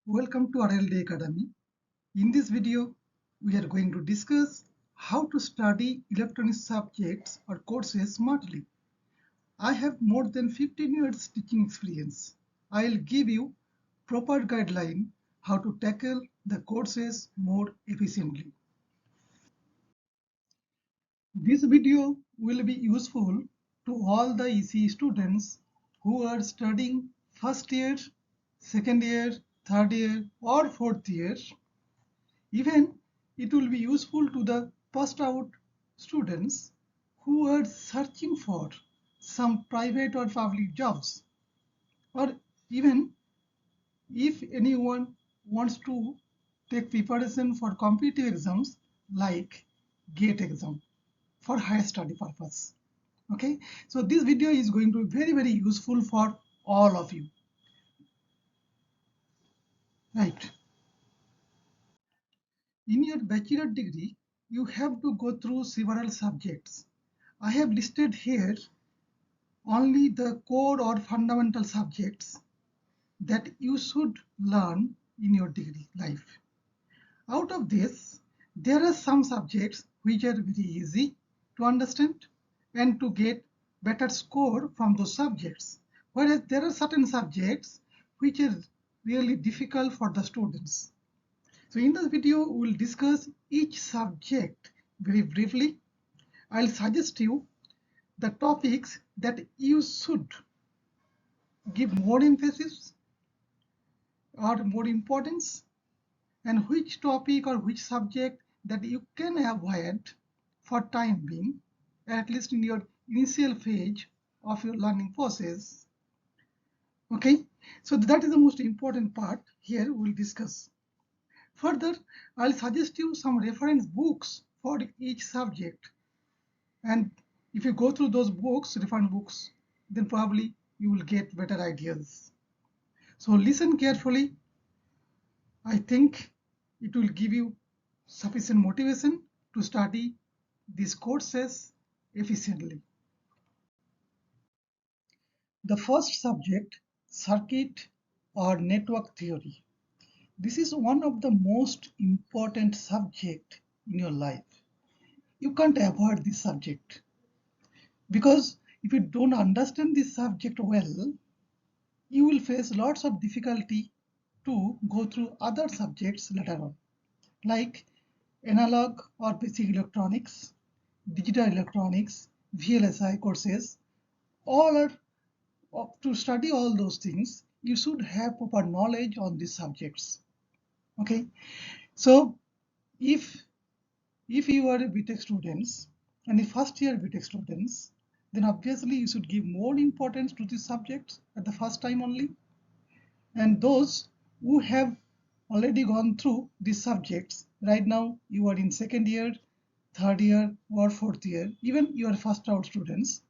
Welcome to RLD Academy. In this video, we are going to discuss how to study electronic subjects or courses smartly. I have more than 15 years teaching experience. I'll give you proper guideline how to tackle the courses more efficiently. This video will be useful to all the ECE students who are studying first year, second year, third year, or fourth year. Even it will be useful to the passed out students who are searching for some private or public jobs, or even if anyone wants to take preparation for competitive exams like GATE exam for higher study purpose. Okay, so this video is going to be very useful for all of you, right? In your bachelor degree, you have to go through several subjects. I have listed here only the core or fundamental subjects that you should learn in your degree life. Out of this, there are some subjects which are very easy to understand and to get better score from those subjects. Whereas there are certain subjects which are really difficult for the students. So in this video, we'll discuss each subject very briefly. I'll suggest you the topics that you should give more emphasis or more importance, and which topic or which subject that you can avoid for time being, at least in your initial phase of your learning process. Okay, so that is the most important part here we'll discuss. Further, I'll suggest you some reference books for each subject, and if you go through those books, reference books, then probably you will get better ideas. So listen carefully. I think it will give you sufficient motivation to study these courses efficiently. The first subject, circuit or network theory. This is one of the most important subject in your life. You can't avoid this subject, because if you don't understand this subject well, you will face lots of difficulty to go through other subjects later on, like analog or basic electronics, digital electronics, VLSI courses. All are to study all those things. You should have proper knowledge on these subjects. Okay, so if you are a BTech students and the first year BTech students, then obviously you should give more importance to these subjects at the first time only. And those who have already gone through these subjects, right now you are in second year, third year, or fourth year, even you are first out students,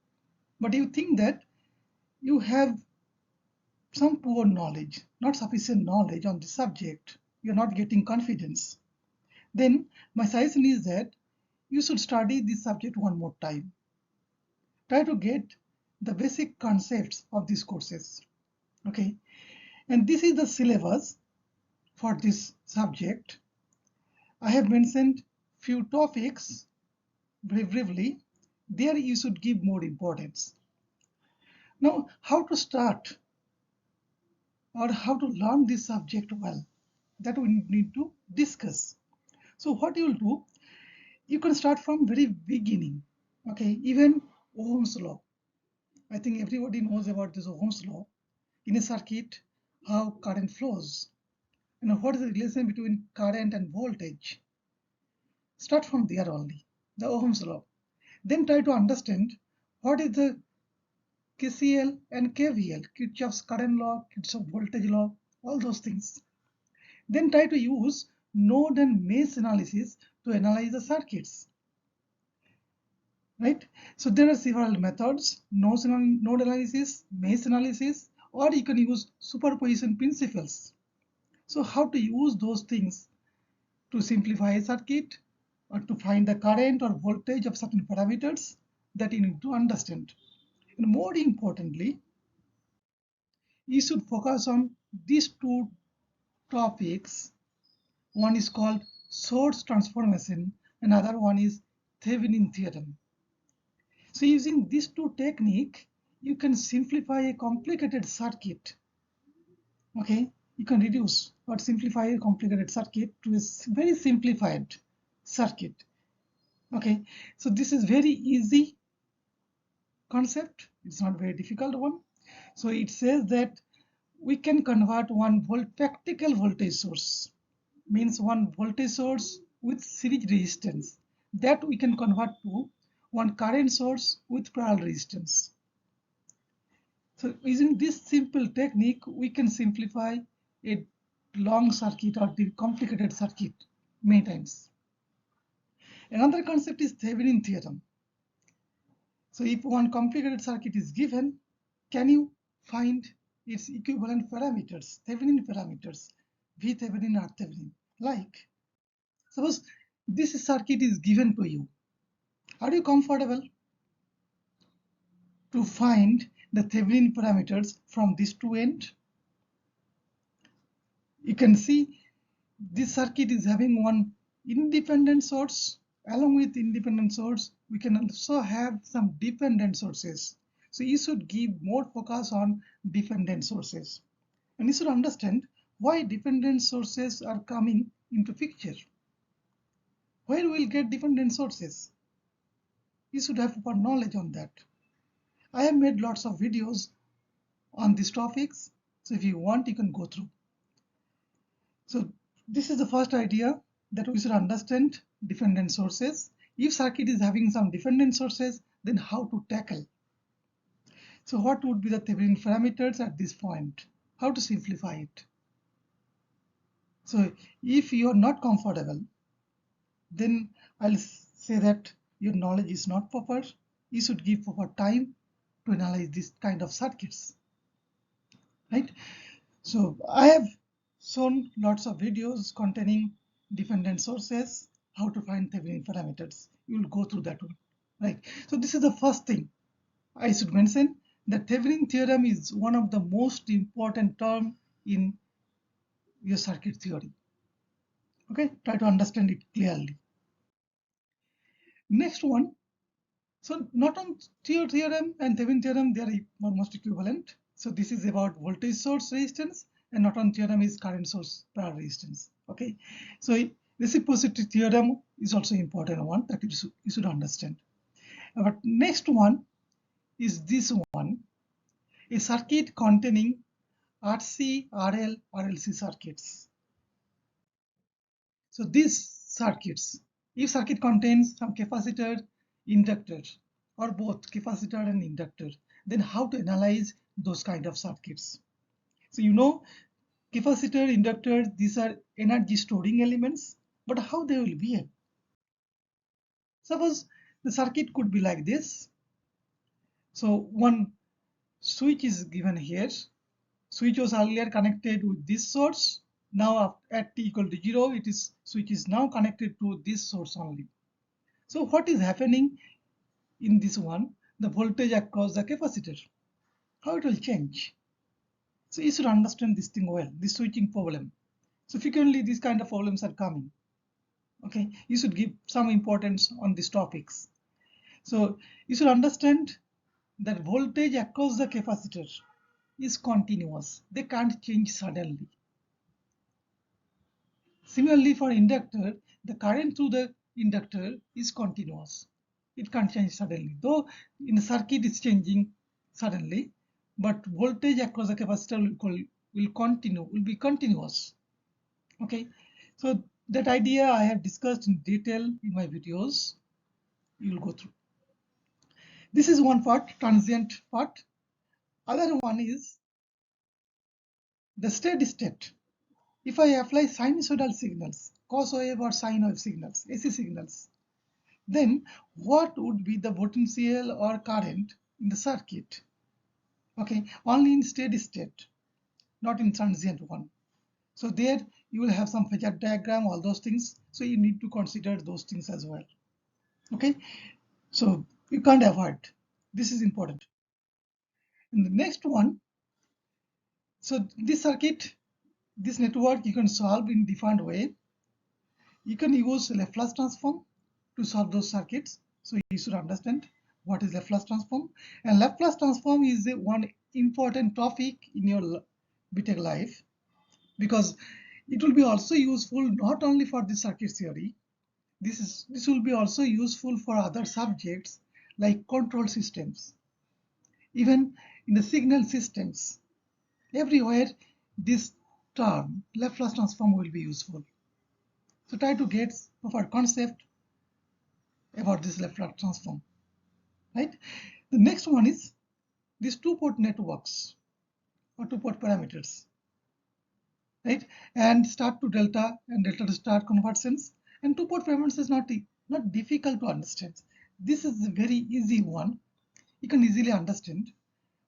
but you think that you have some poor knowledge, not sufficient knowledge on the subject, you're not getting confidence, then my suggestion is that you should study this subject one more time. Try to get the basic concepts of these courses. Okay, and this is the syllabus for this subject. I have mentioned few topics very briefly. There you should give more importance. Now, how to start or how to learn this subject well, that we need to discuss. So what you will do, you can start from very beginning. Okay, even Ohm's law. I think everybody knows about this Ohm's law. In a circuit, how current flows, and what is the relation between current and voltage. Start from there only, the Ohm's law. Then try to understand what is the KCL and KVL, Kirchhoff's current law, Kirchhoff's voltage law, all those things. Then try to use node and mesh analysis to analyze the circuits. Right? So there are several methods: node analysis, mesh analysis, or you can use superposition principles. So how to use those things to simplify a circuit or to find the current or voltage of certain parameters, that you need to understand. And more importantly, you should focus on these two topics. One is called source transformation, another one is Thevenin theorem. So using these two techniques, you can simplify a complicated circuit. Okay, you can reduce or simplify a complicated circuit to a very simplified circuit. Okay, so this is very easy concept. It's not very difficult one. So it says that we can convert one practical voltage source, means one voltage source with series resistance, that we can convert to one current source with parallel resistance. So using this simple technique, we can simplify a long circuit or the complicated circuit many times. Another concept is Thevenin theorem. So if one complicated circuit is given, can you find its equivalent parameters, Thevenin parameters, V Thevenin, R Thevenin? Like, suppose this circuit is given to you. Are you comfortable to find the Thevenin parameters from these two ends? You can see this circuit is having one independent source. Along with independent source, we can also have some dependent sources. So you should give more focus on dependent sources. And you should understand why dependent sources are coming into picture. Where we'll get dependent sources? You should have proper knowledge on that. I have made lots of videos on these topics. So if you want, you can go through. So this is the first idea, that we should understand dependent sources. If circuit is having some dependent sources, then how to tackle? So what would be the Thevenin parameters at this point? How to simplify it? So if you are not comfortable, then I'll say that your knowledge is not proper. You should give proper time to analyze this kind of circuits, right? So I have shown lots of videos containing dependent sources, how to find Thevenin parameters. You will go through that one, right? So this is the first thing I should mention, that Thevenin theorem is one of the most important term in your circuit theory. Okay, try to understand it clearly. Next one, so Norton theorem and Thevenin theorem, they are almost equivalent. So this is about voltage source resistance, and Norton theorem is current source parallel resistance. Okay, so reciprocity theorem is also important one that you should understand. But next one is this one, a circuit containing RC, RL, RLC circuits. So these circuits, if circuit contains some capacitor, inductor, or both capacitor and inductor, then how to analyze those kind of circuits? So you know, capacitor, inductor, these are energy storing elements, but how they will behave? Suppose the circuit could be like this. So one switch is given here. Switch was earlier connected with this source. Now at t equal to 0, switch is now connected to this source only. So what is happening in this one? The voltage across the capacitor, how it will change? So you should understand this thing well, this switching problem. So frequently these kind of problems are coming. Okay, you should give some importance on these topics. So you should understand that voltage across the capacitor is continuous. They can't change suddenly. Similarly, for inductor, the current through the inductor is continuous. It can't change suddenly. Though in the circuit it's changing suddenly, but voltage across the capacitor will be continuous. Okay, so that idea I have discussed in detail in my videos. You will go through. This is one part, transient part. Other one is the steady state. If I apply sinusoidal signals, cos wave or sine wave signals, AC signals, then what would be the potential or current in the circuit? Okay, only in steady state, not in transient one. So there you will have some phasor diagram, all those things. So you need to consider those things as well. Okay, so you can't avoid. This is important. And the next one, so this circuit This network you can solve in different way. You can use Laplace transform to solve those circuits. So you should understand what is Laplace transform. And Laplace transform is one important topic in your BTech life, because it will be also useful not only for the circuit theory. This will be also useful for other subjects like control systems, even in the signal systems. Everywhere this term Laplace transform will be useful. So try to get proper concept about this Laplace transform, right? The next one is these two-port networks or two-port parameters, right? And start to delta and delta to star conversions. And two-port parameters is not difficult to understand. This is a very easy one. You can easily understand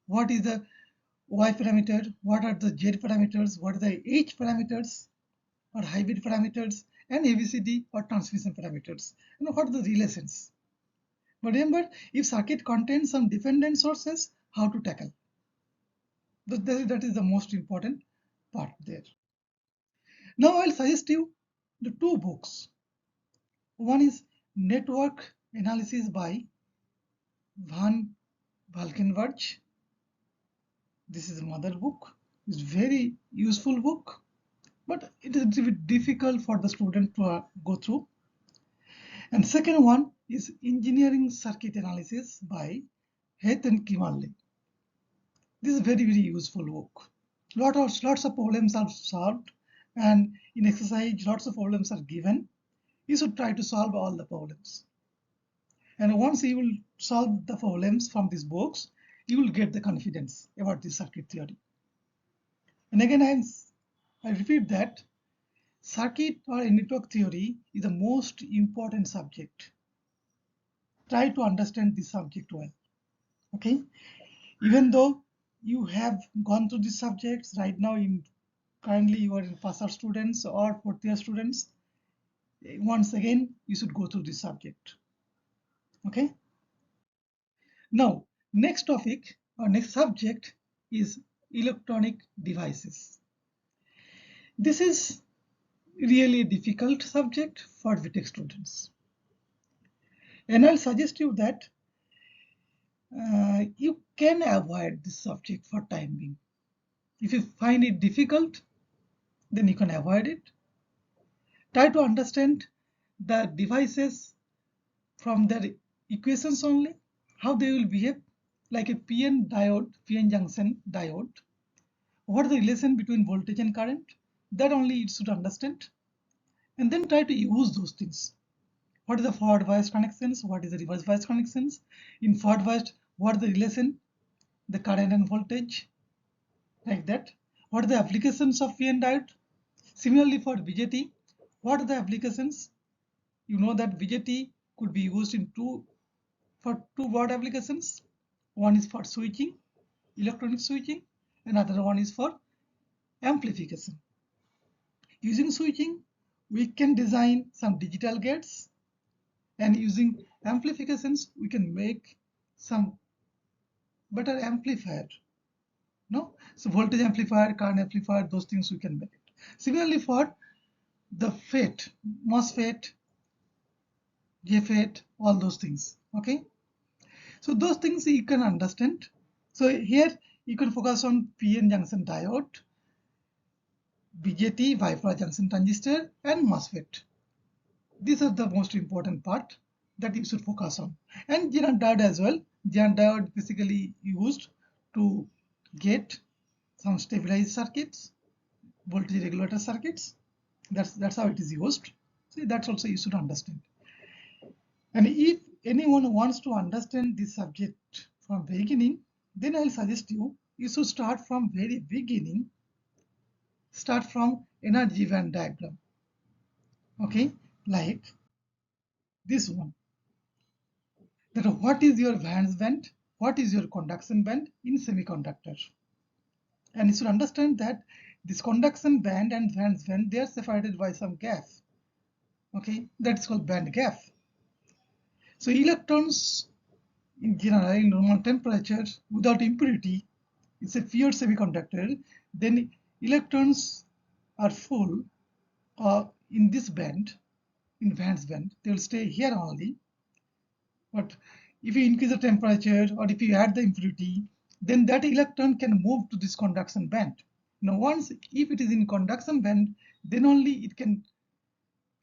what is the Y parameter, what are the Z parameters, what are the H parameters or hybrid parameters, and ABCD or transmission parameters. What are the relations? But remember, if circuit contains some dependent sources, how to tackle? That is the most important part there. Now I'll suggest you the two books. One is Network Analysis by Van Valkenburg. This is a mother book. It's very useful book, but it is a bit difficult for the student to go through. And second one is Engineering Circuit Analysis by Heath and Kimarley. This is very useful book. Lots of problems are solved, and in exercise lots of problems are given. You should try to solve all the problems. And once you will solve the problems from these books, you will get the confidence about the circuit theory. And again, I repeat that circuit or network theory is the most important subject. Try to understand this subject well. Okay? Even though you have gone through these subjects right now, currently you are in first year students or fourth year students, once again you should go through this subject. Okay? Now, next topic or next subject is electronic devices. This is really a difficult subject for BTech students. And I'll suggest you that you can avoid this subject for time being. If you find it difficult, then you can avoid it. Try to understand the devices from their equations only, how they will behave, like a PN diode, PN junction diode. What is the relation between voltage and current? That only you should understand. And then try to use those things. What is the forward bias connections? What is the reverse bias connections? In forward bias, what is the relation? The current and voltage, like that. What are the applications of PN diode? Similarly for BJT, what are the applications? You know that BJT could be used in two broad applications. One is for switching, electronic switching, and another one is for amplification. Using switching, we can design some digital gates, and using amplifications, we can make some better amplifier. No, so voltage amplifier, current amplifier, those things we can make it. Similarly for the FET, MOSFET, JFET, all those things. Okay, so those things you can understand. So here you can focus on PN junction diode, BJT, bipolar junction transistor, and MOSFET. These are the most important part that you should focus on. And Zener diode as well. Zener diode basically used to get some stabilized circuits, voltage regulator circuits. That's how it is used. So that's also you should understand. And if anyone wants to understand this subject from beginning, then I'll suggest you should start from very beginning. Start from energy band diagram. Okay, like this one. That what is your valence band? What is your conduction band in semiconductor? And you should understand that this conduction band and valence band, they are separated by some gap. Okay, that's called band gap. So electrons in general in normal temperature without impurity, it's a pure semiconductor. Then electrons are full in this band, in Vance band, they will stay here only. But if you increase the temperature or if you add the impurity, then that electron can move to this conduction band. Now, once if it is in conduction band, then only it can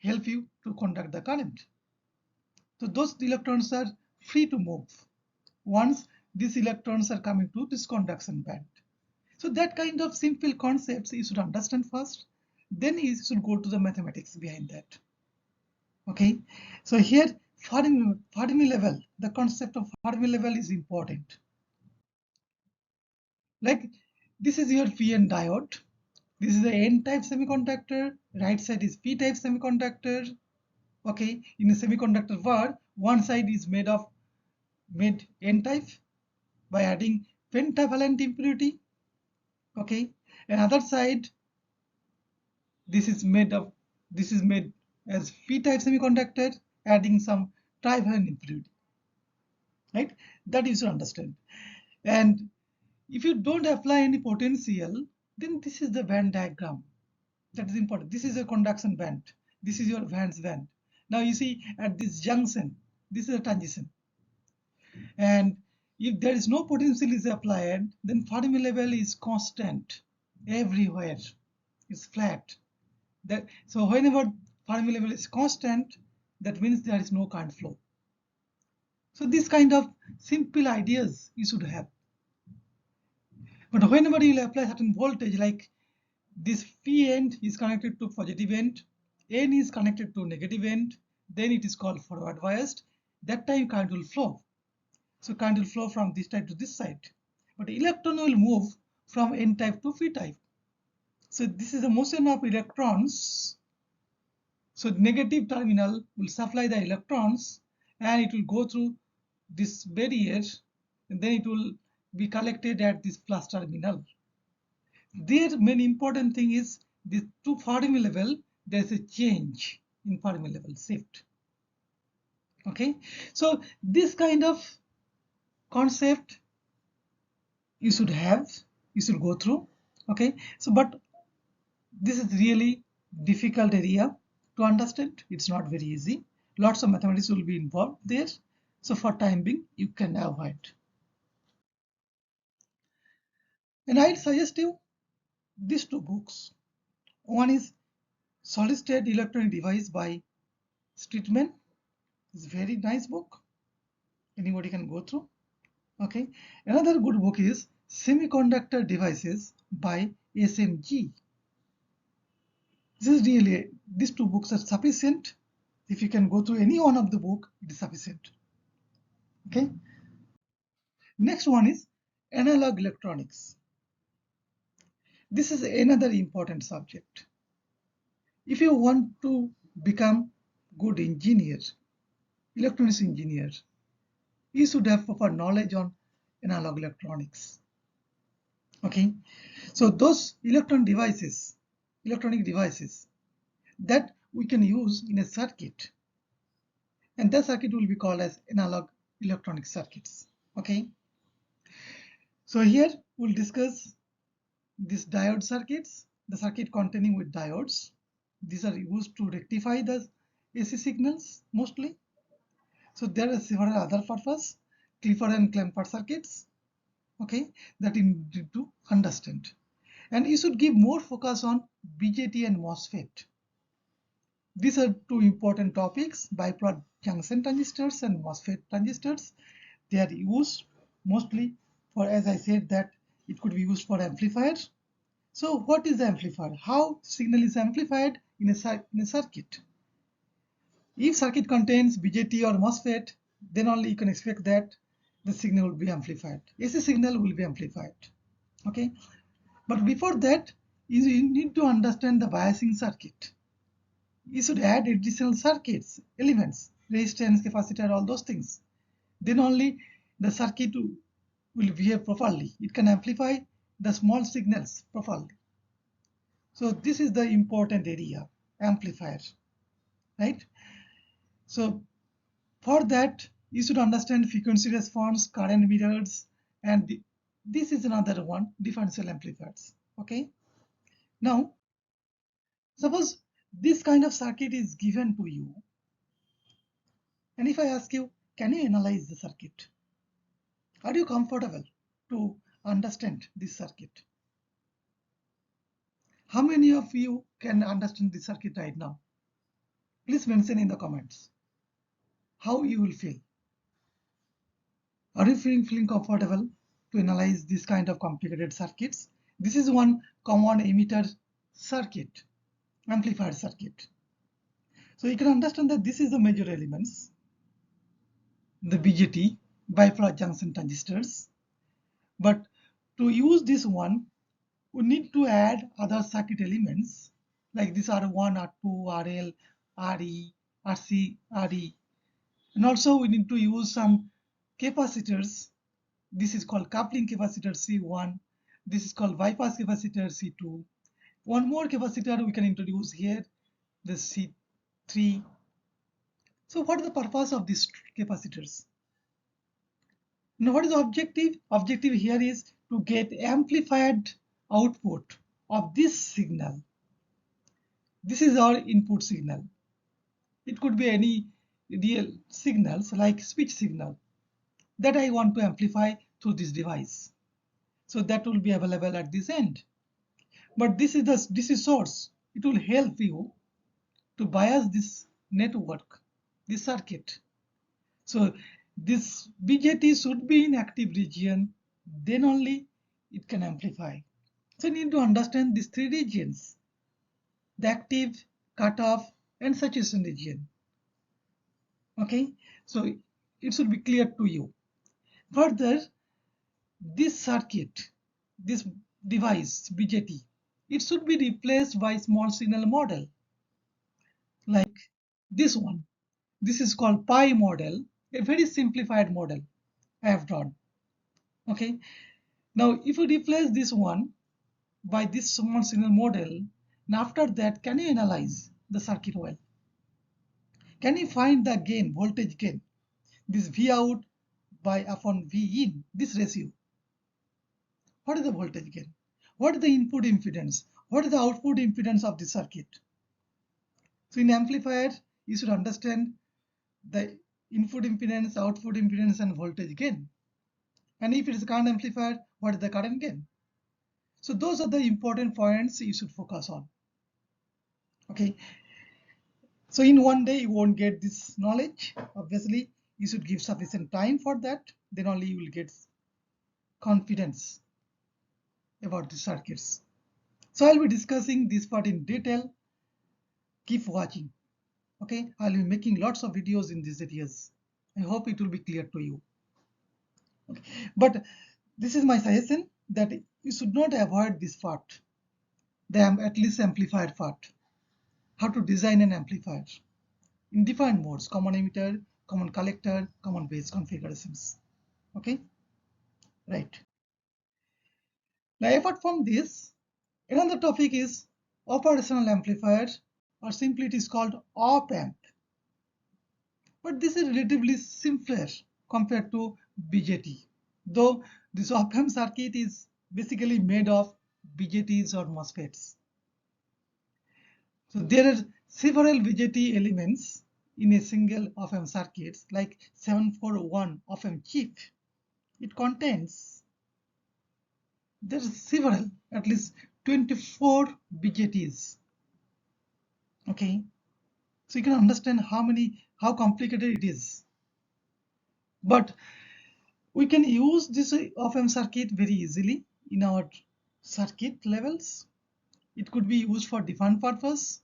help you to conduct the current. So those electrons are free to move once these electrons are coming to this conduction band. So that kind of simple concepts you should understand first, then you should go to the mathematics behind that. Okay, so here Fermi level, the concept of Fermi level is important. Like this is your PN diode. This is the N-type semiconductor. Right side is P-type semiconductor. Okay, in a semiconductor bar, one side is made N-type by adding pentavalent impurity. Okay, another side this is made as P-type semiconductor, adding some trivalent impurity. Right, that you should understand. And if you don't apply any potential, then this is the band diagram. That is important. This is a conduction band. This is your Vance band. Now you see at this junction, this is a transition. And if there is no potential is applied, then Fermi level is constant everywhere. It's flat. So whenever Fermi level is constant, that means there is no current flow. So this kind of simple ideas you should have. But whenever you will apply certain voltage, like this P end is connected to positive end, N is connected to negative end, then it is called forward biased. That time current will flow. So current will flow from this side to this side. But electron will move from N type to P type. So this is the motion of electrons. So negative terminal will supply the electrons and it will go through this barrier and then it will be collected at this plus terminal. Their main important thing is this to Fermi level, there's a change in Fermi level shift. Okay, so this kind of concept you should have, you should go through. Okay, so but this is really difficult area to understand. It's not very easy. Lots of mathematics will be involved there. So for time being, you can avoid. And I'd suggest you these two books. One is Solid State Electronic Device by Streetman. It's a very nice book. Anybody can go through. Okay. Another good book is Semiconductor Devices by SMG. This is really, these two books are sufficient. If you can go through any one of the book, it is sufficient. Okay. Next one is analog electronics. This is another important subject. If you want to become good engineer, electronics engineer, you should have proper knowledge on analog electronics. Okay, so those electronic devices that we can use in a circuit, and that circuit will be called as analog electronic circuits. Okay, so here we'll discuss these diode circuits, the circuit containing with diodes. These are used to rectify the AC signals mostly. So there are several other purposes, Clifford and Clamper circuits, okay, that you need to understand. And you should give more focus on BJT and MOSFET. These are two important topics, bipolar junction transistors and MOSFET transistors. They are used mostly for, as I said, that it could be used for amplifiers. So what is the amplifier? How signal is amplified in a circuit? If circuit contains BJT or MOSFET, then only you can expect that the signal will be amplified. AC signal will be amplified. Okay, but before that, you need to understand the biasing circuit. You should add additional circuits, elements, resistance, capacitor, all those things. Then only the circuit will behave properly. It can amplify the small signals properly. So this is the important area, amplifier, right? So for that, you should understand frequency response, current mirrors, and this is another one, differential amplifiers. Okay. Now, Suppose this kind of circuit is given to you, and if I ask you, can you analyze the circuit? Are you comfortable to understand this circuit? How many of you can understand this circuit right now? Please mention in the comments how you will feel. Are you feeling comfortable to analyze this kind of complicated circuits? This is one common emitter circuit, amplifier circuit. So you can understand that this is the major elements, the BJT, bipolar junction transistors. But to use this one, we need to add other circuit elements like this R1, R2, RL, RE, RC, RE. And also we need to use some capacitors. This is called coupling capacitor C1. This is called bypass capacitor C2. One more capacitor we can introduce here, the C3. So what is the purpose of these capacitors? Now what is the objective? Objective here is to get amplified output of this signal. This is our input signal. It could be any real signals like speech signal that I want to amplify through this device. So that will be available at this end. But this is the DC source. It will help you to bias this network, this circuit. So this BJT should be in active region, then only it can amplify. So you need to understand these three regions, the active, cutoff, and saturation region. Okay, so it should be clear to you. Further, this circuit, this device, BJT, it should be replaced by small signal model like this one. This is called pi model, a very simplified model I have drawn. Okay, now if you replace this one by this small signal model, and after that, can you analyze the circuit well? Can you find the gain, voltage gain, this V out by upon V in, this ratio? What is the voltage gain? What is the input impedance? What is the output impedance of the circuit? So in amplifier, you should understand the input impedance, output impedance, and voltage gain. And if it is a current amplifier, what is the current gain? So those are the important points you should focus on. Okay. So in one day you won't get this knowledge. Obviously, you should give sufficient time for that. Then only you will get confidence about the circuits. So I'll be discussing this part in detail. Keep watching. Okay, I'll be making lots of videos in these areas. I hope it will be clear to you. Okay. But this is my suggestion that you should not avoid this part, the at least amplifier part. How to design an amplifier in different modes: common emitter, common collector, common base configurations. Okay, right. Now apart from this, another topic is operational amplifier, or simply it is called op amp. But this is relatively simpler compared to BJT, though this op amp circuit is basically made of BJTs or MOSFETs. So there are several BJT elements in a single op amp circuit, like 741 op amp chip. It contains, there are several, at least 24 BJTs. Okay, so you can understand how complicated it is. But we can use this op amp circuit very easily in our circuit levels. It could be used for different purpose,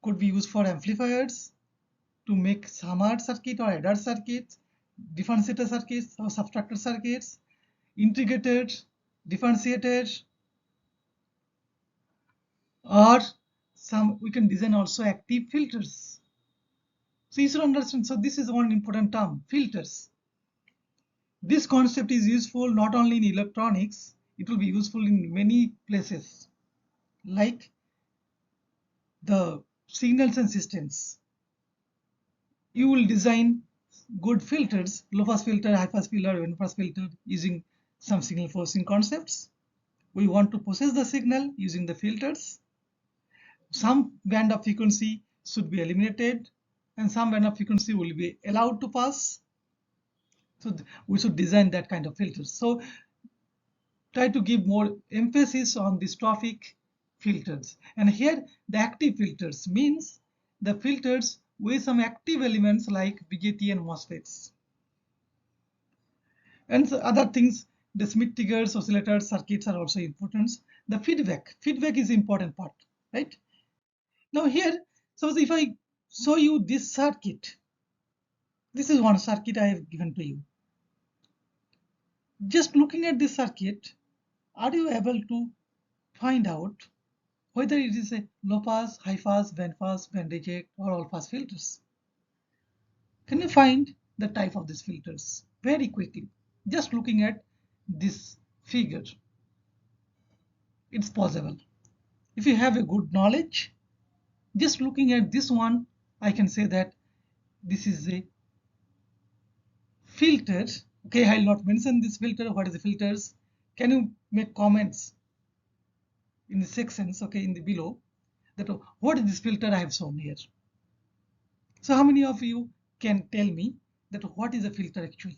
could be used for amplifiers, to make summer circuit or adder circuits, differentiator circuits or subtractor circuits, integrated, differentiated, or some we can design also active filters. So you should understand. So this is one important term, filters. This concept is useful not only in electronics, it will be useful in many places, like the signals and systems. You will design good filters, low pass filter, high pass filter, band pass filter, using some signal processing concepts. We want to process the signal using the filters. some band of frequency should be eliminated and some band of frequency will be allowed to pass. So we should design that kind of filters. So try to give more emphasis on this topic, filters. And here the active filters means the filters with some active elements like BJT and MOSFETs. And so other things, the Smith triggers, oscillators, circuits are also important. The feedback is important part, right? Now here, suppose if I show you this circuit, this is one circuit I have given to you. Just looking at this circuit, are you able to find out whether it is a low pass, high pass, band reject, or all pass filters? Can you find the type of these filters very quickly? Just looking at this figure, it's possible. If you have a good knowledge, just looking at this one, I can say that this is a filter. Okay, I'll not mention this filter. What is the filters? Can you make comments in the sections, okay, in the below, that what is this filter I have shown here? So how many of you can tell me that what is a filter actually?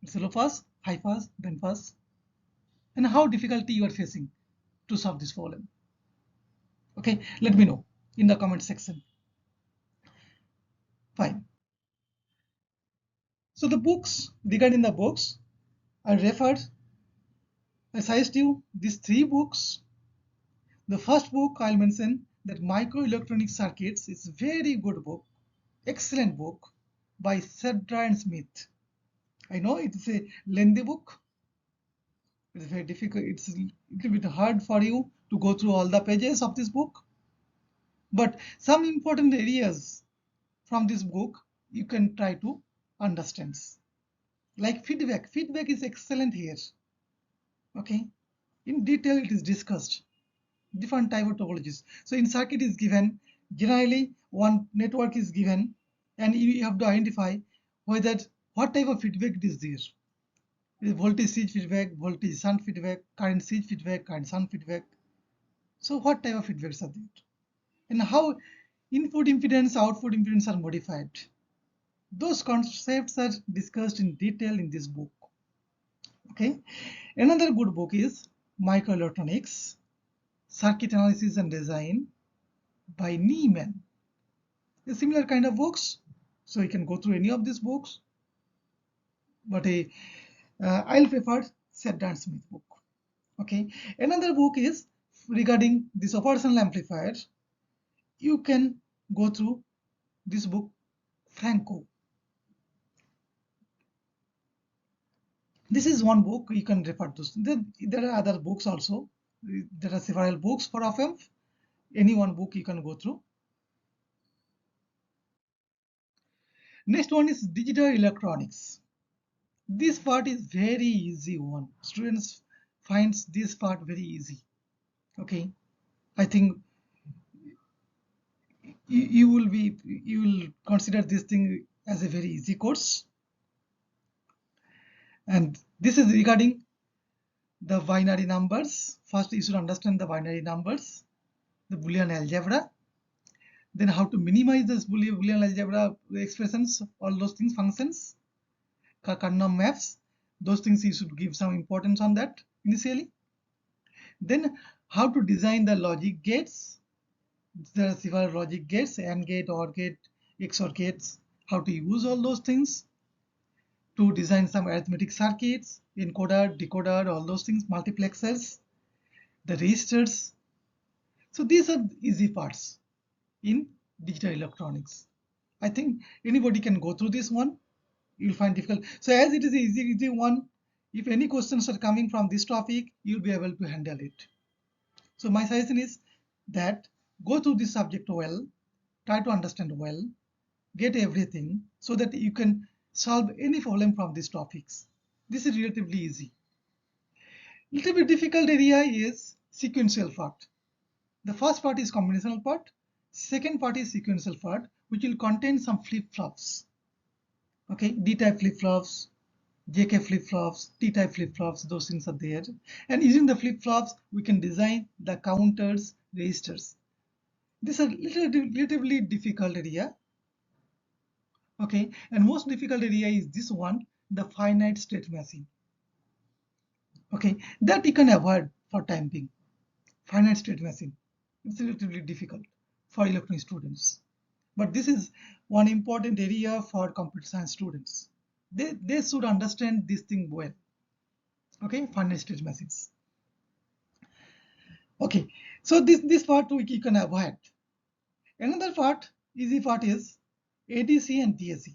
It's a low pass, high pass, band pass, and how difficulty you are facing to solve this problem. Okay, let me know in the comment section. Fine. So the books, regarding the books, I referred, I suggest you these 3 books. The first book I'll mention, that Microelectronic Circuits, is a very good book, excellent book by Sedra and Smith. I know it's a lengthy book. It's very difficult. It's a little bit hard for you to go through all the pages of this book. But some important areas from this book you can try to understand. Like feedback. Feedback is excellent here. Okay. In detail it is discussed. Different type of topologies. So in circuit is given, generally one network is given, and you have to identify whether what type of feedback it is there. Is voltage siege feedback, voltage shunt feedback, current siege feedback, current shunt feedback. So what type of feedbacks are there? And how input impedance, output impedance are modified. Those concepts are discussed in detail in this book. Okay. Another good book is Microelectronics, Circuit Analysis and Design by Niemann. A similar kind of books, so you can go through any of these books. But I'll prefer Sedda and Smith book. Okay. Another book is regarding this operational amplifier. You can go through this book, Franco. This is one book you can refer to. There are other books also. There are several books for op-amp. Any one book you can go through. Next one is digital electronics. This part is very easy one. Students finds this part very easy. Okay, I think you will consider this thing as a very easy course. And this is regarding the binary numbers. First, you should understand the binary numbers, the Boolean algebra, then how to minimize this Boolean algebra expressions, all those things, functions, Carnot maps, those things you should give some importance on that initially. Then how to design the logic gates. There are several logic gates, AND gate, OR gate, XOR gates, how to use all those things to design some arithmetic circuits, encoder, decoder, all those things, multiplexers, the registers. So these are easy parts in digital electronics. I think anybody can go through this one. You'll find difficult. So as it is an easy one, if any questions are coming from this topic, you'll be able to handle it. So my suggestion is that go through this subject well, try to understand well, get everything so that you can solve any problem from these topics. This is relatively easy. Little bit difficult area is sequential part. The first part is combinational part. Second part is sequential part, which will contain some flip-flops. Okay, D-type flip-flops, JK flip-flops, T-type flip-flops, those things are there. And using the flip-flops, we can design the counters, registers. This is a relatively difficult area. Okay, and most difficult area is this one, the finite state machine. Okay, that you can avoid for time being. Finite state machine, it's relatively difficult for electronic students. But this is one important area for computer science students. They should understand this thing well. Okay, finite state machines. Okay, so this part you can avoid. Another part, easy part is ADC and DAC.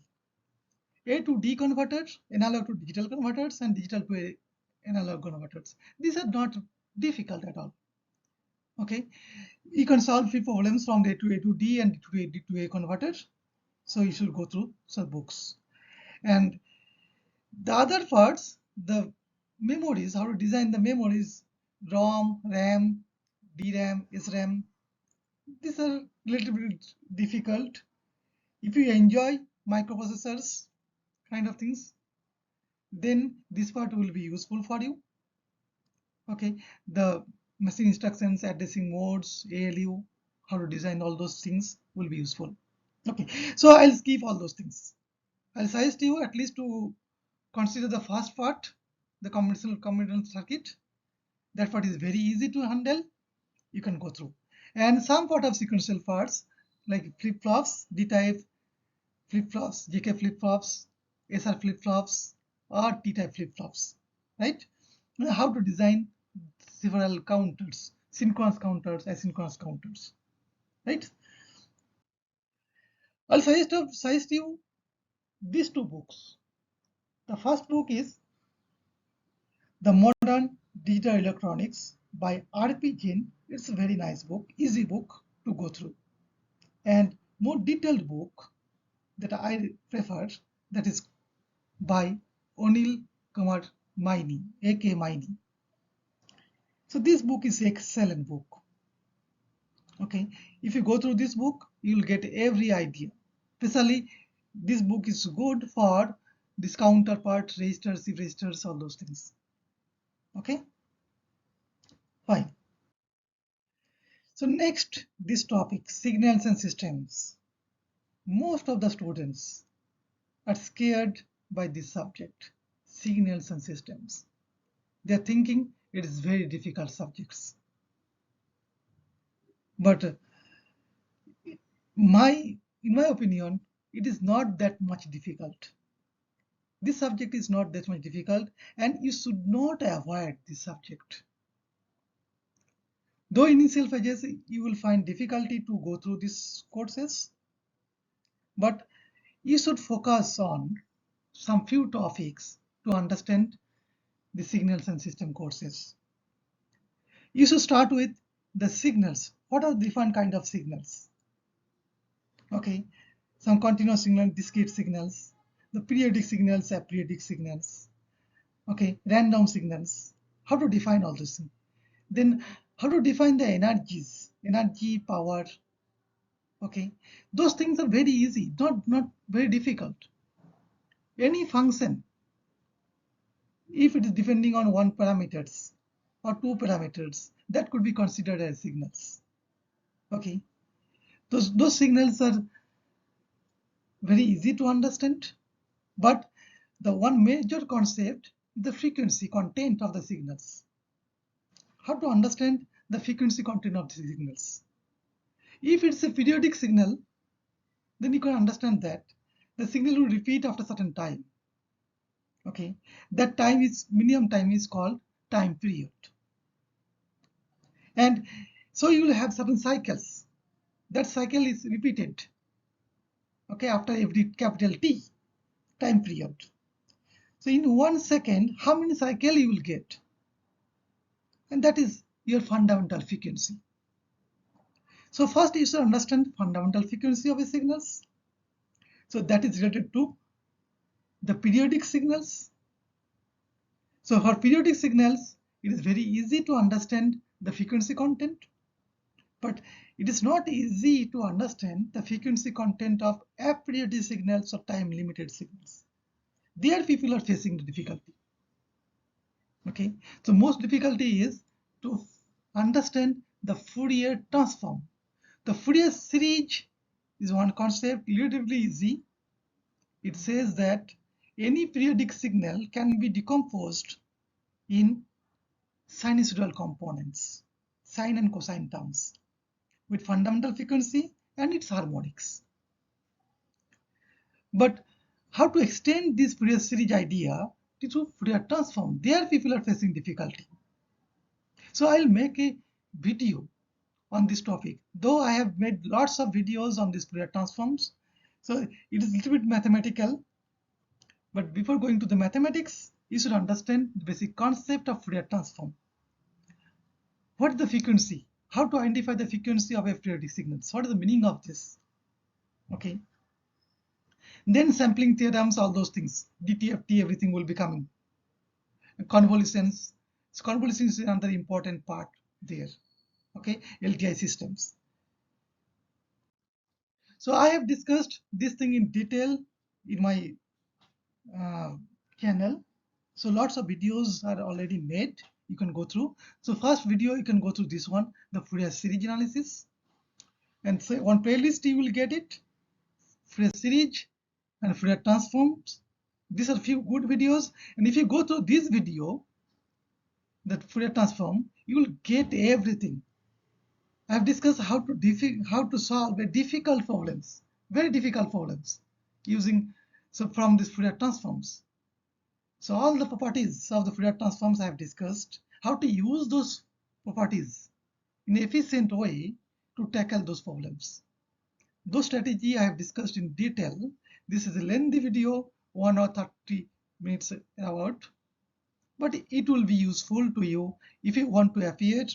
A to D converters, analog to digital converters, and digital to analog converters. These are not difficult at all. Okay, you can solve few problems from A to D and D to A converters. So you should go through some books. And the other parts, the memories, how to design the memories, ROM, RAM, DRAM, SRAM, these are a little bit difficult. If you enjoy microprocessors kind of things, then this part will be useful for you. Okay, the machine instructions, addressing modes, ALU, how to design all those things will be useful. Okay, so I'll skip all those things. I'll suggest you at least to consider the first part, the conventional circuit. That part is very easy to handle. You can go through. And some part of sequential parts like flip-flops, D-type flip-flops, JK flip-flops, SR flip-flops, or T-type flip-flops, right? How to design several counters, synchronous counters, asynchronous counters, right? I'll suggest you these two books. The first book is The Modern Digital Electronics by R.P. Jain. It's a very nice book, easy book to go through. And more detailed book that I prefer, that is by Anil Kumar Maini, A.K. Maini. So this book is excellent book. Okay, if you go through this book, you will get every idea. Especially this book is good for this counter part, registers, shift registers, all those things. Okay, fine. So next, this topic, signals and systems. Most of the students are scared by this subject, signals and systems. They're thinking it is very difficult subjects. But in my opinion, it is not that much difficult. This subject is not that much difficult, and you should not avoid this subject. Though initial phases you will find difficulty to go through these courses, but you should focus on some few topics to understand the signals and system courses. You should start with the signals. What are different kind of signals? Okay, some continuous signal, discrete signals, the periodic signals, aperiodic signals, okay, random signals. How to define all this thing? Then how to define the energies, energy, power. Okay, those things are very easy, not very difficult. Any function, if it is depending on one parameters or two parameters, that could be considered as signals. Okay, those signals are very easy to understand, but the one major concept is the frequency content of the signals. How to understand the frequency content of the signals? If it's a periodic signal, then you can understand that the signal will repeat after a certain time. Okay, that time is minimum time is called time period. And so you will have certain cycles. That cycle is repeated. Okay, after every capital T time period. So in 1 second, how many cycles you will get? And that is your fundamental frequency. So first you should understand fundamental frequency of the signals. So that is related to the periodic signals. So for periodic signals, it is very easy to understand the frequency content, but it is not easy to understand the frequency content of aperiodic signals or time limited signals. There people are facing the difficulty. Okay, so most difficulty is to understand the Fourier transform. The Fourier series is one concept, relatively easy. It says that any periodic signal can be decomposed in sinusoidal components, sine and cosine terms, with fundamental frequency and its harmonics. But how to extend this Fourier series idea to Fourier transform? There people are facing difficulty. So I'll make a video on this topic, though I have made lots of videos on these Fourier transforms. So it is a little bit mathematical, but before going to the mathematics, you should understand the basic concept of Fourier transform. What is the frequency? How to identify the frequency of a periodic signal? What is the meaning of this? Okay. Then sampling theorems, all those things, DTFT, everything will be coming. Convolutions. So convolutions is another important part there. Okay, LTI systems. So I have discussed this thing in detail in my channel. So lots of videos are already made. You can go through. So first video, you can go through this one, the Fourier series analysis. And so on playlist, you will get it. Fourier series and Fourier transforms. These are few good videos. And if you go through this video, that Fourier transform, you will get everything. I have discussed how to solve a difficult problems, very difficult problems, using from these Fourier transforms. So all the properties of the Fourier transforms I have discussed, how to use those properties in an efficient way to tackle those problems. Those strategy I have discussed in detail. This is a lengthy video, 1 or 30 minutes about, but it will be useful to you if you want to appear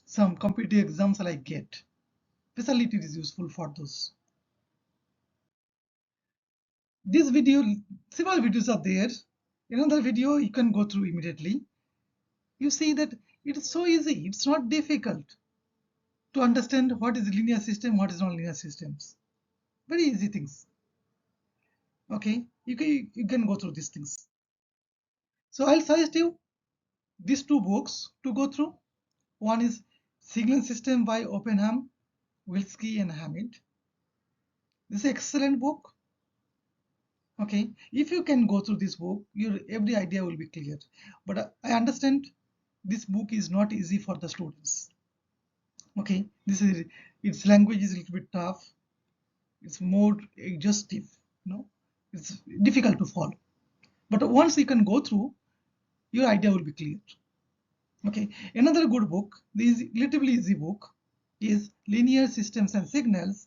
some competitive exams like GATE. Especially it is useful for those. This video, several videos are there. Another video you can go through immediately. You see that it is so easy. It's not difficult to understand what is linear system, what is non-linear systems. Very easy things. Okay, you can go through these things. So I'll suggest you these two books to go through. One is Signal System by Oppenheim, Wilsky and Hamid. This is an excellent book. Okay, if you can go through this book, your every idea will be clear. But I understand this book is not easy for the students. Okay, its language is a little bit tough. It's more exhaustive. It's difficult to follow. But once you can go through, your idea will be clear. Okay, another good book, this relatively easy book, is Linear Systems and Signals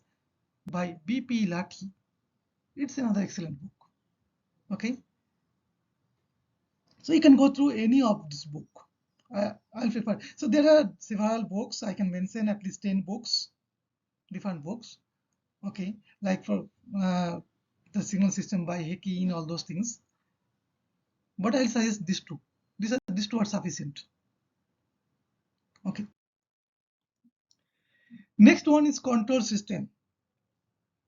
by B.P. Lathi. It's another excellent book. Okay, so you can go through any of this book. I'll prefer. So there are several books. I can mention at least 10 books, different books. Okay, like for the signal system by Hickey, all those things. But I'll suggest these two. These two are sufficient. Okay. Next one is control system.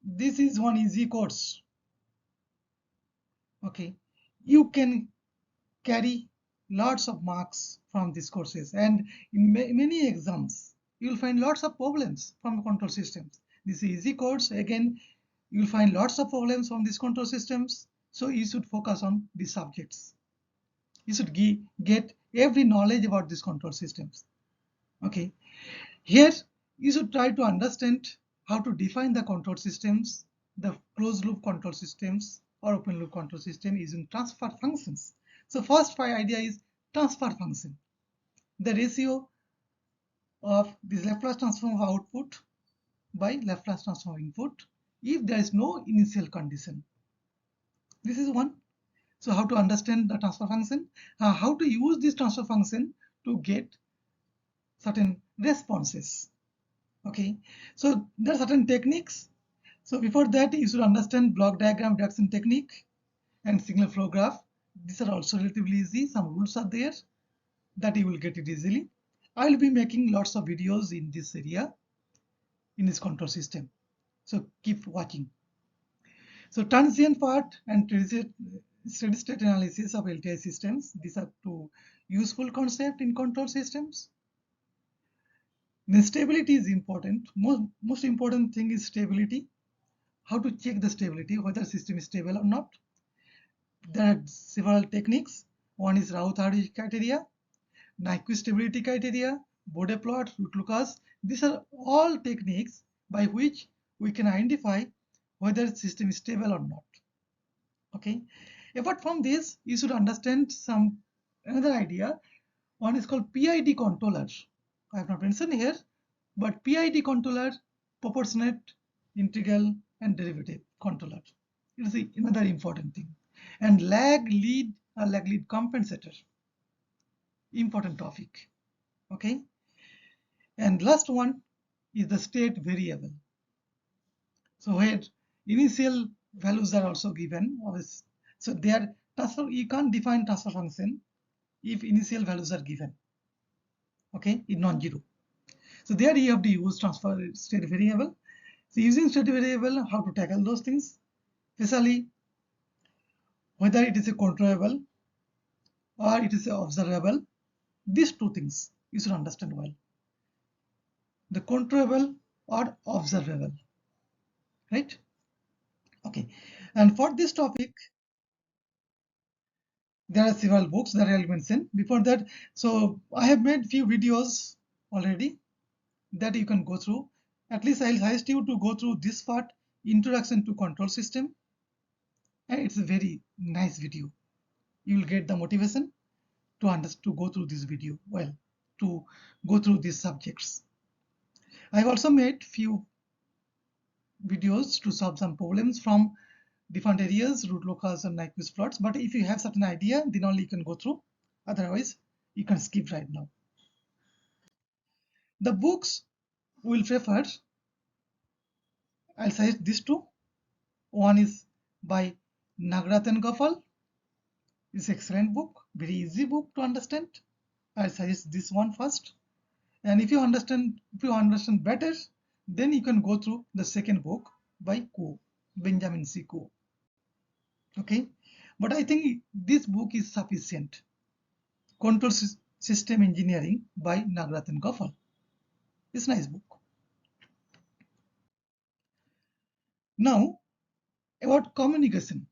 This is one easy course. Okay, you can carry lots of marks from these courses, and in many exams you will find lots of problems from control systems. This is easy course. Again, you will find lots of problems from these control systems, so you should focus on these subjects. You should get every knowledge about these control systems. Okay, here you should try to understand how to define the control systems, the closed loop control systems or open loop control system using transfer functions. So first idea is transfer function, the ratio of this Laplace transform of output by Laplace transform of input if there is no initial condition. This is one. So how to understand the transfer function, how to use this transfer function to get certain responses. Okay, so there are certain techniques. So before that, you should understand block diagram reduction technique and signal flow graph. These are also relatively easy. Some rules are there that you will get it easily. I will be making lots of videos in this area, in this control system. So keep watching. So transient part and steady state analysis of LTI systems. These are two useful concepts in control systems. Then stability is important. Most important thing is stability. How to check the stability, whether system is stable or not. There are several techniques. One is Raut-Hardy criteria, Nyquist stability criteria, Bode plot, root-Lucas. These are all techniques by which we can identify whether the system is stable or not. Okay. Apart from this, you should understand another idea. One is called PID controller. I have not mentioned here, but PID controller, proportionate, integral, and derivative controller. It is another important thing. And lag lead compensator, important topic. Okay. And last one is the state variable. So where initial values are also given. So there you can't define transfer function if initial values are given. Okay, in non-zero. So there you have to use transfer state variable. So using state variable, how to tackle those things, especially whether it is a controllable or it is observable. These two things you should understand well. The controllable or observable, right? Okay. And for this topic, there are several books that I'll mention. Before that, so I have made few videos already that you can go through. At least I'll suggest you to go through this part, Introduction to Control System. And it's a very nice video. You will get the motivation to go through this video well, to go through these subjects. I've also made few videos to solve some problems from different areas, root locus and Nyquist plots. But if you have certain idea, then only you can go through. Otherwise, you can skip right now. The books we will prefer, I'll suggest these two. One is by Nagrat and Gopal. It's an excellent book, very easy book to understand. I'll suggest this one first. And if you understand better, then you can go through the second book by Coe, Benjamin C. Coe. Okay, but I think this book is sufficient. Control System Engineering by Nagrat and Gopal. It's a nice book. Now, about communication.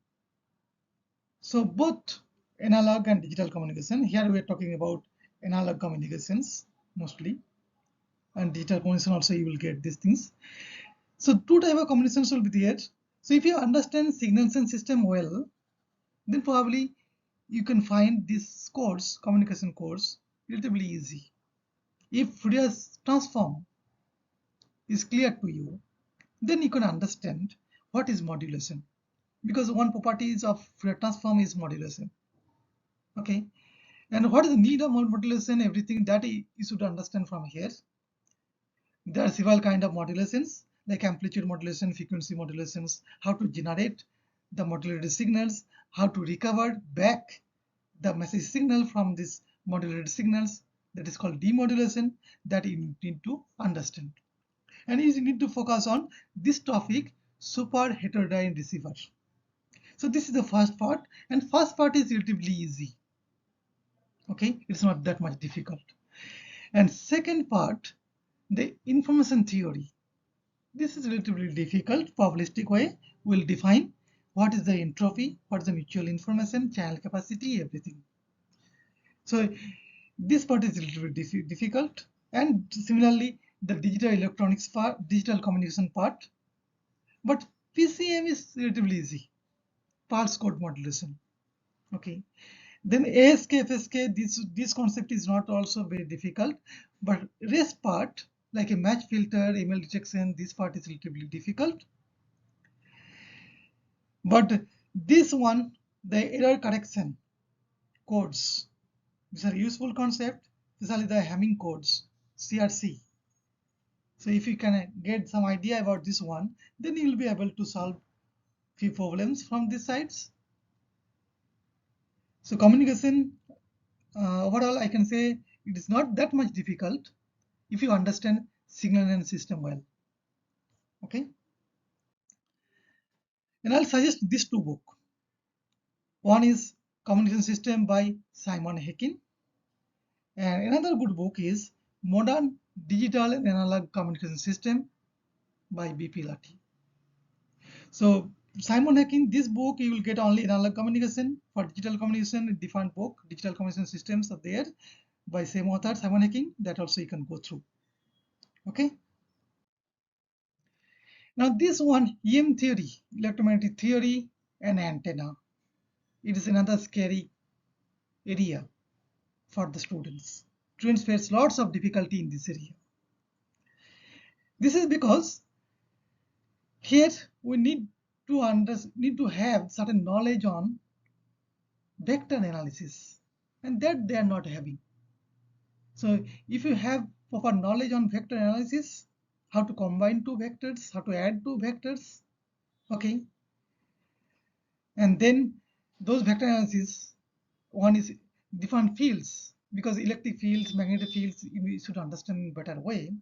So both analog and digital communication. Here we are talking about analog communications mostly, and digital communication also you will get these things. So two type of communications will be there. So if you understand signals and system well, then probably you can find this course, communication course, relatively easy. If Fourier transform is clear to you, then you can understand what is modulation, because one properties of Fourier transform is modulation. Okay, and what is the need of modulation, everything that you should understand from here. There are several kind of modulations like amplitude modulation, frequency modulations, how to generate the modulated signals, how to recover back the message signal from these modulated signals, that is called demodulation, that you need to understand. And you need to focus on this topic, super heterodyne receiver. So this is the first part, and first part is relatively easy. Okay, it's not that much difficult. And second part, the information theory. This is relatively difficult. Probabilistic way will define what is the entropy, what is the mutual information, channel capacity, everything. So this part is a little bit difficult. And similarly, the digital electronics part, digital communication part. But PCM is relatively easy. Pulse code modulation. Okay. Then ASK, FSK, this concept is not also very difficult, but rest part, like a match filter, ML detection, this part is relatively difficult. But this one, the error correction codes, these are useful concept, especially the Hamming codes, CRC. So if you can get some idea about this one, then you will be able to solve few problems from these sides. So communication, overall I can say it is not that much difficult if you understand signal and system well. Okay, and I'll suggest these two books. One is Communication System by Simon Hekin, and another good book is Modern Digital and Analog Communication System by B.P. Lati. So Simon Hacking, this book you will get only analog communication. For digital communication, a different book, Digital Communication Systems are there by same author, Simon Hacking, that also you can go through. Okay. Now this one, EM theory, electromagnetic theory and antenna. It is another scary area for the students. Students face lots of difficulty in this area. This is because here we need to have certain knowledge on vector analysis, and that they are not having. So if you have proper knowledge on vector analysis, how to combine two vectors, how to add two vectors, okay, and then those vector analysis, one is different fields, because electric fields, magnetic fields, we should understand in a better way.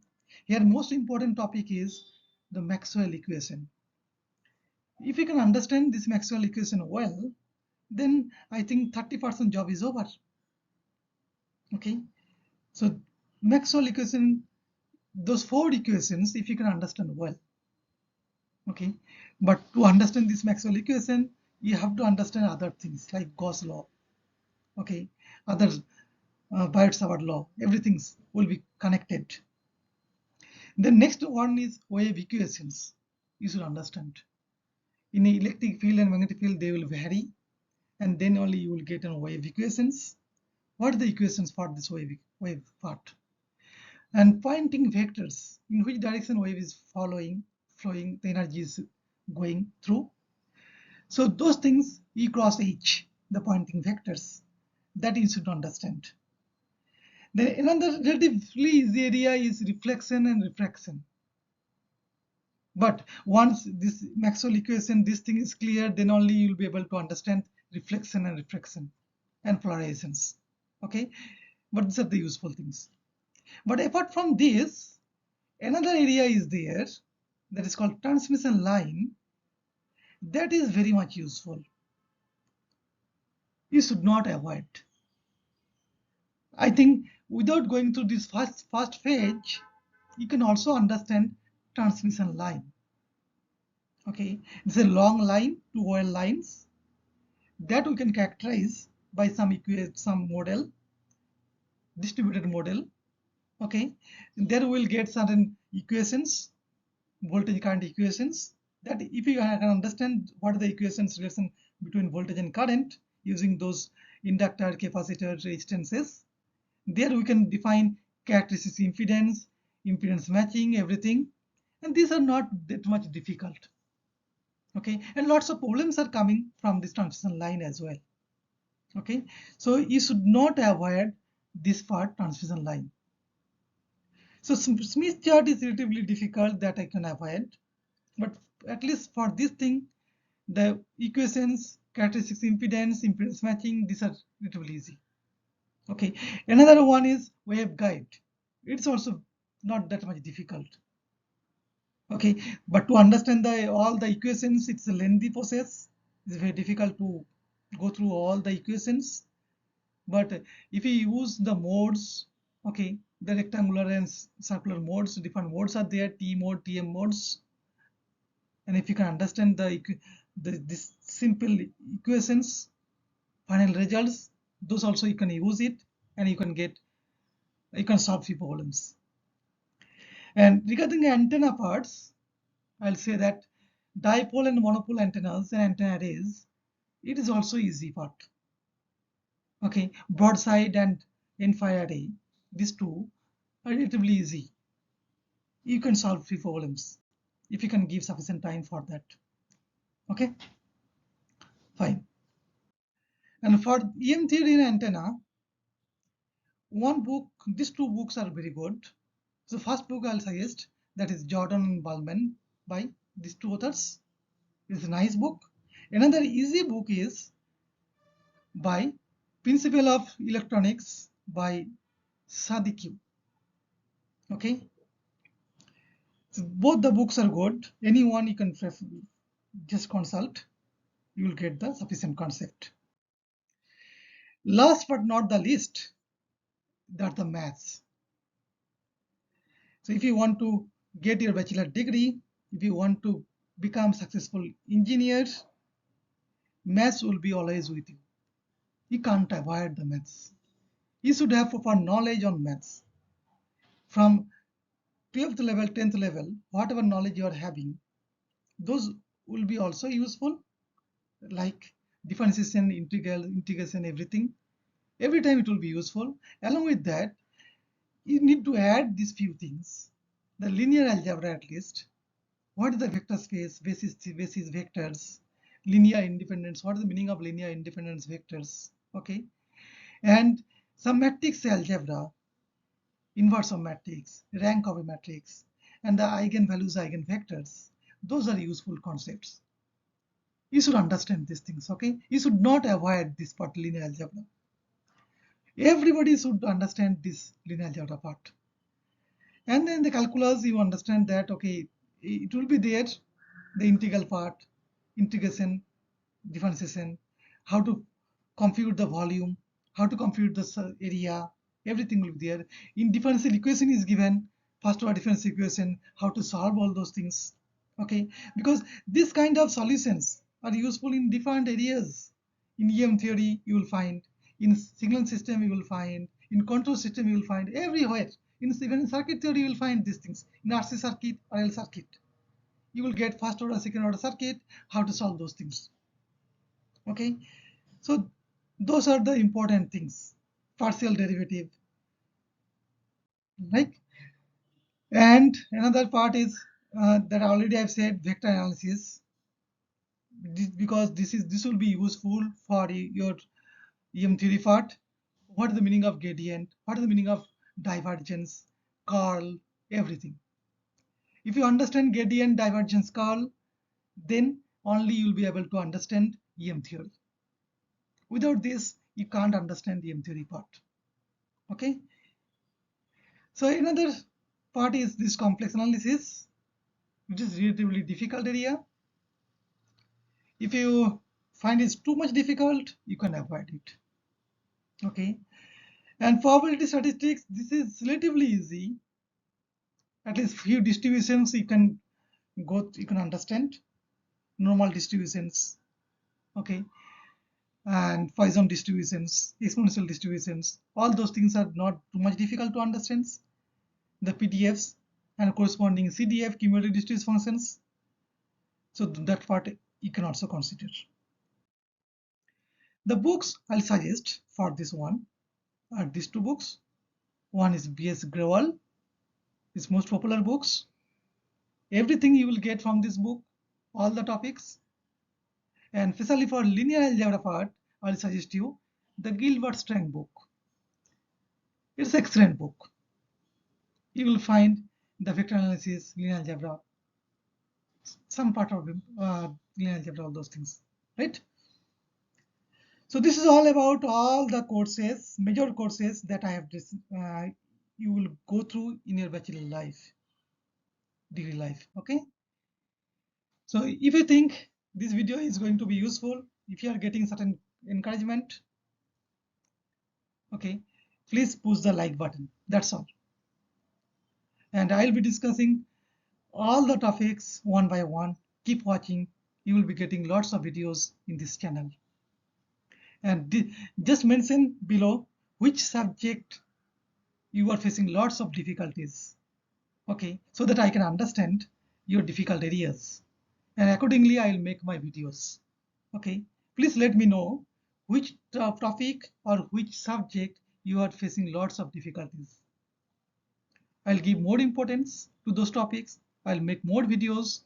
Here most important topic is the Maxwell equation. If you can understand this Maxwell equation well, then I think 30% job is over. Okay, so Maxwell equation, those four equations, if you can understand well. Okay, but to understand this Maxwell equation, you have to understand other things like Gauss law. Okay, other Biot-Savart law, everything will be connected. The next one is wave equations. You should understand. In an electric field and magnetic field, they will vary, and then only you will get on wave equations. What are the equations for this wave part? And pointing vectors, in which direction wave is flowing, the energy is going through. So those things, E cross H, the pointing vectors, that you should understand. Then another relatively easy area is reflection and refraction. But once this Maxwell equation, this thing is clear, then only you'll be able to understand reflection and refraction and polarizations. Okay, but these are the useful things. But apart from this, another area is there that is called transmission line. That is very much useful. You should not avoid. I think without going through this first phase, you can also understand transmission line. Okay, it's a long line, two wire lines that we can characterize by some model, distributed model. Okay, there we will get certain equations, voltage current equations, that if you can understand what are the equations relation between voltage and current using those inductor, capacitor, resistances, there we can define characteristics, impedance matching, everything, and these are not that much difficult. Okay, and lots of problems are coming from this transmission line as well. Okay, so you should not avoid this part, transmission line. So Smith chart is relatively difficult, that I can avoid, but at least for this thing, the equations, characteristics, impedance matching, these are relatively easy. Okay, another one is waveguide. It's also not that much difficult. Okay, but to understand all the equations, it's a lengthy process. It's very difficult to go through all the equations. But if you use the modes, okay, the rectangular and circular modes, different modes are there, T mode, TM modes, and if you can understand this simple equations, final results, those also you can use it, and you can solve few problems. And regarding the antenna parts, I'll say that dipole and monopole antennas and antenna arrays, it is also easy part. Okay, broadside and end-fire array, these two are relatively easy. You can solve few problems if you can give sufficient time for that. Okay, fine. And for EM theory and antenna, one book, these two books are very good. So first book I'll suggest, that is Jordan and Ballman by these two authors. It's a nice book. Another easy book is by Principle of Electronics by Sadiki. Okay, so both the books are good. Anyone you can just consult, you will get the sufficient concept. Last but not the least, that the maths. So if you want to get your bachelor degree, if you want to become successful engineers, maths will be always with you. You can't avoid the maths. You should have proper knowledge on maths. From 12th level, 10th level, whatever knowledge you are having, those will be also useful, like differentiation, integral, integration, everything. Every time it will be useful. Along with that, you need to add these few things. The linear algebra at least. What is the vector space, basis vectors, linear independence, what is the meaning of linear independence vectors, okay? And some matrix algebra, inverse of matrix, rank of a matrix, and the eigenvalues, eigenvectors. Those are useful concepts. You should understand these things, okay? You should not avoid this part, linear algebra. Everybody should understand this linear algebra part. And then the calculus, you understand that, okay, it will be there, the integral part, integration, differentiation, how to compute the volume, how to compute the area, everything will be there. In differential equation is given, first order differential equation, how to solve all those things, okay? Because this kind of solutions are useful in different areas. In EM theory, you will find, in signal system, you will find, in control system, you will find, everywhere. Even in circuit theory, you will find these things. In RC circuit or L circuit, you will get first order, second order circuit, how to solve those things. Okay, so those are the important things. Partial derivative, right? And another part is that already I've said, vector analysis. Because this will be useful for your EM theory part. What is the meaning of gradient? What is the meaning of divergence, curl, everything? If you understand gradient, divergence, curl, then only you'll be able to understand EM theory. Without this, you can't understand the EM theory part. Okay. So another part is this complex analysis, which is relatively difficult area. If you find it's too much difficult, you can avoid it. Okay. And probability statistics, this is relatively easy. At least few distributions you can understand. Normal distributions, okay, and Poisson distributions, exponential distributions, all those things are not too much difficult to understand. The PDFs and corresponding CDF, cumulative distribution functions. So that part you can also consider. The books I'll suggest for this one are these two books. One is B.S. Grewal, his most popular books. Everything you will get from this book, all the topics. And especially for linear algebra part, I'll suggest you the Gilbert Strang book. It's an excellent book. You will find the vector analysis, linear algebra, some part of linear algebra, all those things, right? So this is all about all the courses, major courses that I have you will go through in your bachelor life, degree life, okay? So if you think this video is going to be useful, if you are getting certain encouragement, okay, please push the like button, that's all. And I'll be discussing all the topics one by one. Keep watching, you will be getting lots of videos in this channel. And just mention below which subject you are facing lots of difficulties, okay, so that I can understand your difficult areas, and accordingly I'll make my videos, okay. Please let me know which topic or which subject you are facing lots of difficulties. I'll give more importance to those topics. I'll make more videos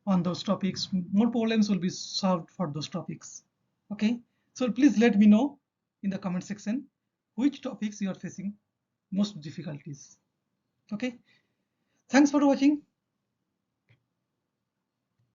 on those topics. More problems will be solved for those topics, okay. So please let me know in the comment section which topics you are facing most difficulties, okay. Thanks for watching.